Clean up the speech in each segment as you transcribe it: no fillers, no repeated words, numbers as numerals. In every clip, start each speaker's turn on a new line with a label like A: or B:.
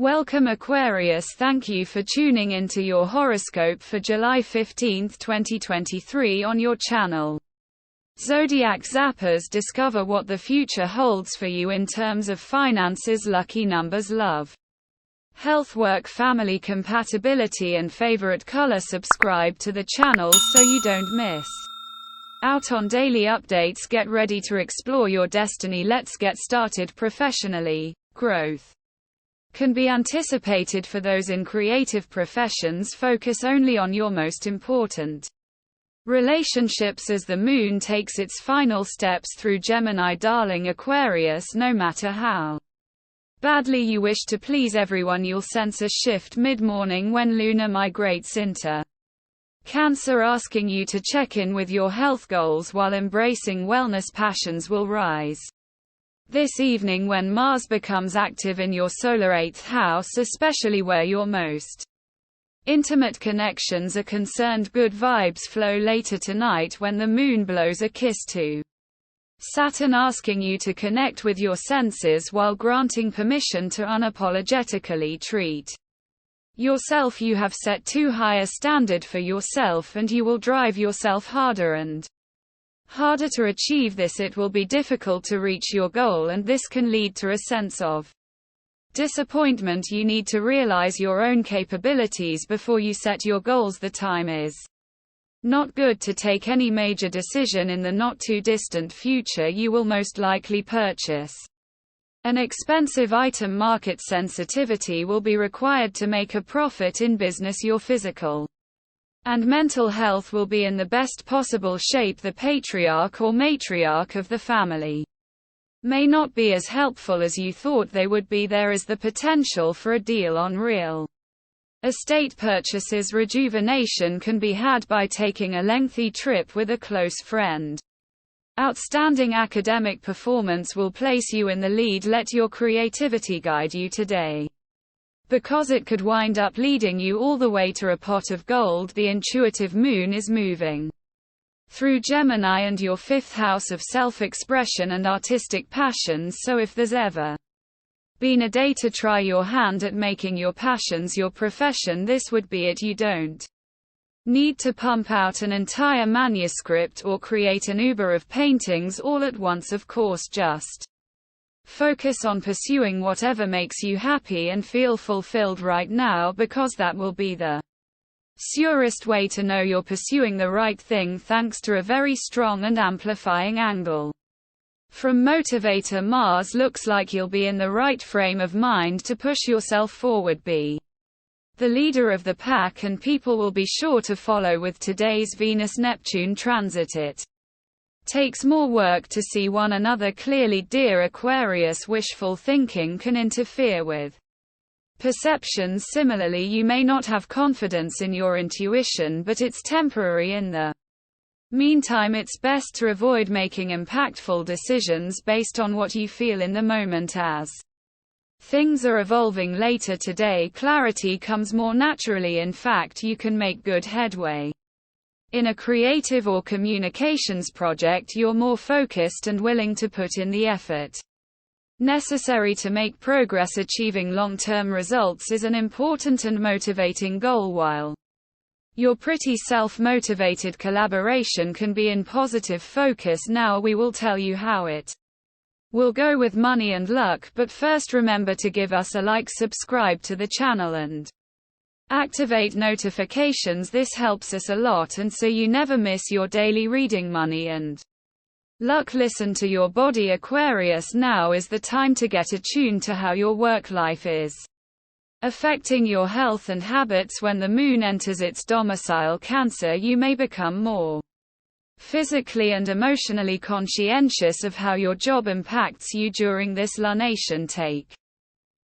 A: Welcome Aquarius, thank you for tuning into your horoscope for July 15, 2023 on your channel. Zodiac Zappers, discover what the future holds for you in terms of finances, lucky numbers, love, health, work, family, compatibility and favorite color. Subscribe to the channel so you don't miss out on daily updates. Get ready to explore your destiny. Let's get started. Professionally, growth can be anticipated for those in creative professions. Focus only on your most important relationships as the moon takes its final steps through Gemini. Darling Aquarius, no matter how badly you wish to please everyone, you'll sense a shift mid-morning when Luna migrates into Cancer, asking you to check in with your health goals while embracing wellness. Passions will rise this evening when Mars becomes active in your solar 8th house, especially where your most intimate connections are concerned. Good vibes flow later tonight when the moon blows a kiss to Saturn, asking you to connect with your senses while granting permission to unapologetically treat yourself. You have set too high a standard for yourself and you will drive yourself harder and harder to achieve this. It will be difficult to reach your goal and this can lead to a sense of disappointment. You need to realize your own capabilities before you set your goals. The time is not good to take any major decision in the not too distant future. You will most likely purchase an expensive item. Market sensitivity will be required to make a profit in business. Your physical and mental health will be in the best possible shape. The patriarch or matriarch of the family may not be as helpful as you thought they would be. There is the potential for a deal on real estate purchases. Rejuvenation can be had by taking a lengthy trip with a close friend. Outstanding academic performance will place you in the lead. Let your creativity guide you today, because it could wind up leading you all the way to a pot of gold. The intuitive moon is moving through Gemini and your 5th house of self-expression and artistic passions. So if there's ever been a day to try your hand at making your passions your profession, this would be it. You don't need to pump out an entire manuscript or create an Uber of paintings all at once. Of course, just focus on pursuing whatever makes you happy and feel fulfilled right now, because that will be the surest way to know you're pursuing the right thing, thanks to a very strong and amplifying angle from motivator Mars. Looks like you'll be in the right frame of mind to push yourself forward. Be the leader of the pack and people will be sure to follow. With today's Venus-Neptune transit, it takes more work to see one another clearly. Dear Aquarius, wishful thinking can interfere with perceptions. Similarly, you may not have confidence in your intuition, but it's temporary. In the meantime, it's best to avoid making impactful decisions based on what you feel in the moment. As things are evolving later today, clarity comes more naturally. In fact, you can make good headway in a creative or communications project. You're more focused and willing to put in the effort necessary to make progress. Achieving long-term results is an important and motivating goal. While your pretty self-motivated collaboration can be in positive focus. Now we will tell you how it will go with money and luck, but first remember to give us a like, subscribe to the channel and activate notifications. This helps us a lot and so you never miss your daily reading. Money and luck. Listen to your body, Aquarius. Now is the time to get attuned to how your work life is affecting your health and habits. When the moon enters its domicile Cancer, you may become more physically and emotionally conscientious of how your job impacts you during this lunation. Take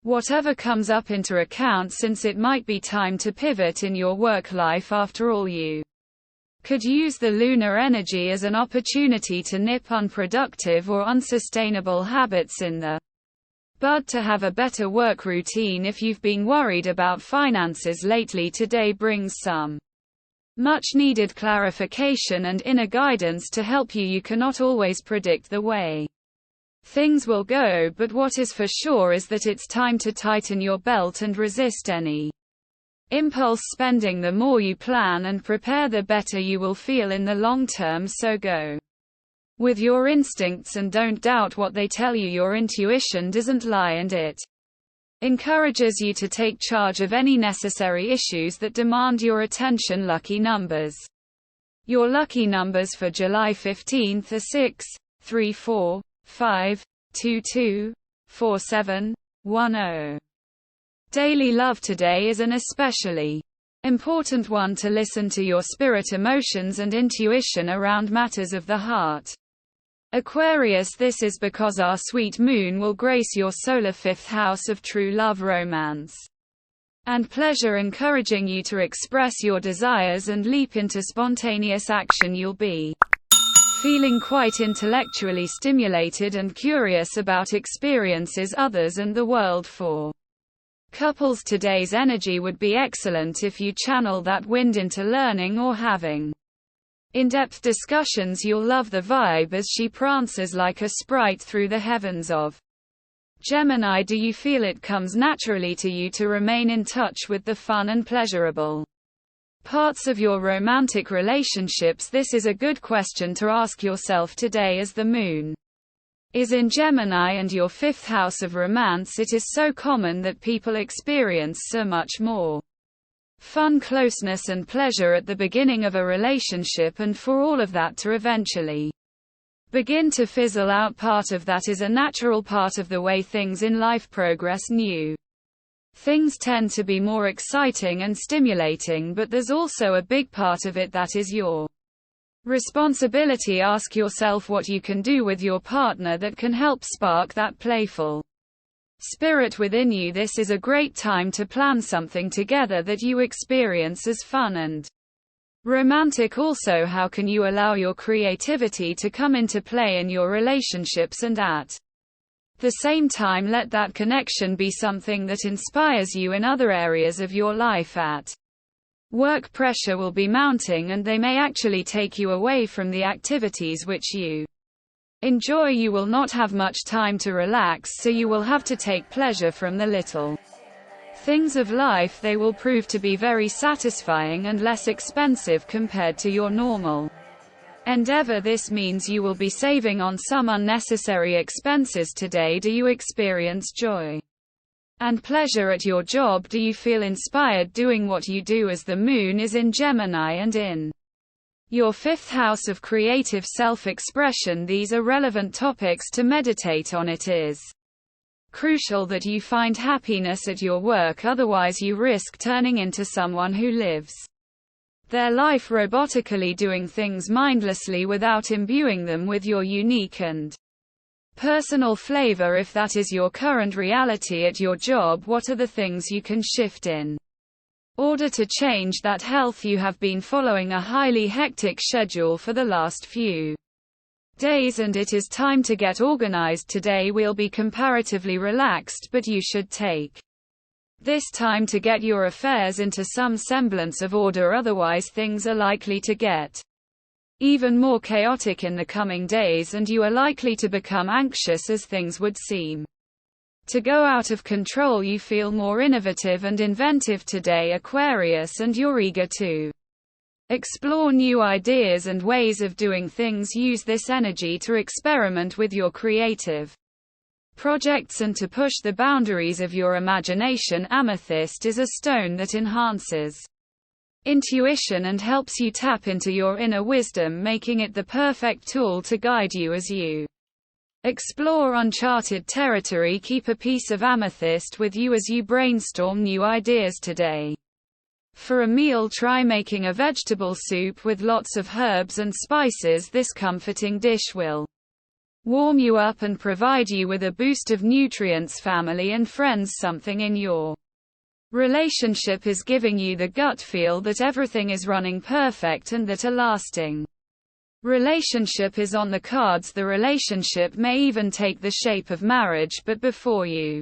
A: whatever comes up into account, since it might be time to pivot in your work life. After all, you could use the lunar energy as an opportunity to nip unproductive or unsustainable habits in the bud to have a better work routine. If you've been worried about finances lately, today brings some much needed clarification and inner guidance to help you. You cannot always predict the way Things will go, but what is for sure is that it's time to tighten your belt and resist any impulse spending. The more you plan and prepare, the better you will feel in the long term, so go with your instincts and don't doubt what they tell you. Your intuition doesn't lie, and it encourages you to take charge of any necessary issues that demand your attention. Lucky numbers. Your lucky numbers for July 15th are 6, 3, 4, 5, 2, 2, 4, 7, 1, 0. Daily love. Today is an especially important one to listen to your spirit, emotions and intuition around matters of the heart. Aquarius, this is because our sweet moon will grace your solar fifth house of true love, romance, and pleasure, encouraging you to express your desires and leap into spontaneous action. You'll be feeling quite intellectually stimulated and curious about experiences, others and the world. For couples, today's energy would be excellent if you channel that wind into learning or having in-depth discussions. You'll love the vibe as she prances like a sprite through the heavens of Gemini. Do you feel it comes naturally to you to remain in touch with the fun and pleasurable parts of your romantic relationships? This is a good question to ask yourself today, as the moon is in Gemini and your fifth house of romance. It is so common that people experience so much more fun, closeness and pleasure at the beginning of a relationship, and for all of that to eventually begin to fizzle out, part of that is a natural part of the way things in life progress. New things tend to be more exciting and stimulating, but there's also a big part of it that is your responsibility. Ask yourself what you can do with your partner that can help spark that playful spirit within you. This is a great time to plan something together that you experience as fun and romantic. Also, how can you allow your creativity to come into play in your relationships, and at the same time let that connection be something that inspires you in other areas of your life? At work, pressure will be mounting, and they may actually take you away from the activities which you enjoy. You will not have much time to relax, so you will have to take pleasure from the little things of life. They will prove to be very satisfying and less expensive compared to your normal endeavor. This means you will be saving on some unnecessary expenses today. Do you experience joy and pleasure at your job? Do you feel inspired doing what you do, as the moon is in Gemini and in your fifth house of creative self-expression? These are relevant topics to meditate on. It is crucial that you find happiness at your work, otherwise you risk turning into someone who lives their life robotically, doing things mindlessly without imbuing them with your unique and personal flavor. If that is your current reality at your job, what are the things you can shift in order to change that? Health. You have been following a highly hectic schedule for the last few days, and it is time to get organized. Today will be comparatively relaxed, but you should take this time to get your affairs into some semblance of order, otherwise things are likely to get even more chaotic in the coming days, and you are likely to become anxious as things would seem to go out of control. You feel more innovative and inventive today, Aquarius, and you're eager to explore new ideas and ways of doing things. Use this energy to experiment with your creative projects and to push the boundaries of your imagination. Amethyst is a stone that enhances intuition and helps you tap into your inner wisdom, making it the perfect tool to guide you as you explore uncharted territory. Keep a piece of amethyst with you as you brainstorm new ideas today. For a meal, try making a vegetable soup with lots of herbs and spices. This comforting dish will warm you up and provide you with a boost of nutrients. Family and friends. Something in your relationship is giving you the gut feel that everything is running perfect and that a lasting relationship is on the cards. The relationship may even take the shape of marriage, but before you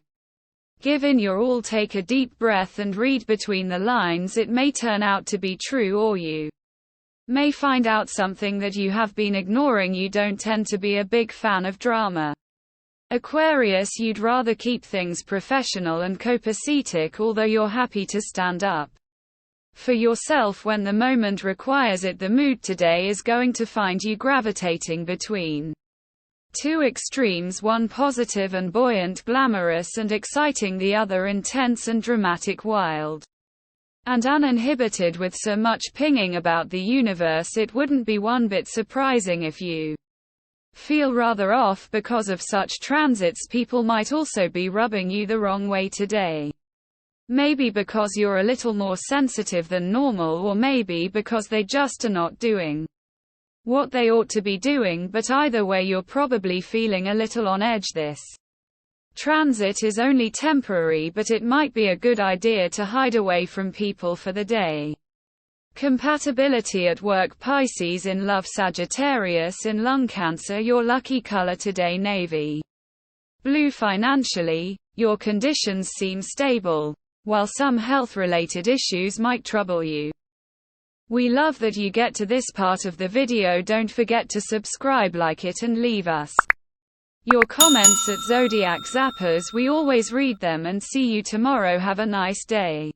A: give in your all, take a deep breath and read between the lines. It may turn out to be true, or you may find out something that you have been ignoring. You don't tend to be a big fan of drama, Aquarius, you'd rather keep things professional and copacetic, although you're happy to stand up for yourself when the moment requires it. The mood today is going to find you gravitating between two extremes, one positive and buoyant, glamorous and exciting, the other intense and dramatic, wild and uninhibited, with so much pinging about the universe. It wouldn't be one bit surprising if you feel rather off because of such transits. People might also be rubbing you the wrong way today. Maybe because you're a little more sensitive than normal, or maybe because they just are not doing what they ought to be doing, but either way you're probably feeling a little on edge. This transit is only temporary, but it might be a good idea to hide away from people for the day. Compatibility at work: Pisces in love, Sagittarius in lung cancer. Your lucky color today, navy blue. Financially, your conditions seem stable, while some health-related issues might trouble you. We love that you get to this part of the video. Don't forget to subscribe, like it, and leave us your comments at Zodiac Zappers. We always read them, and see you tomorrow. Have a nice day.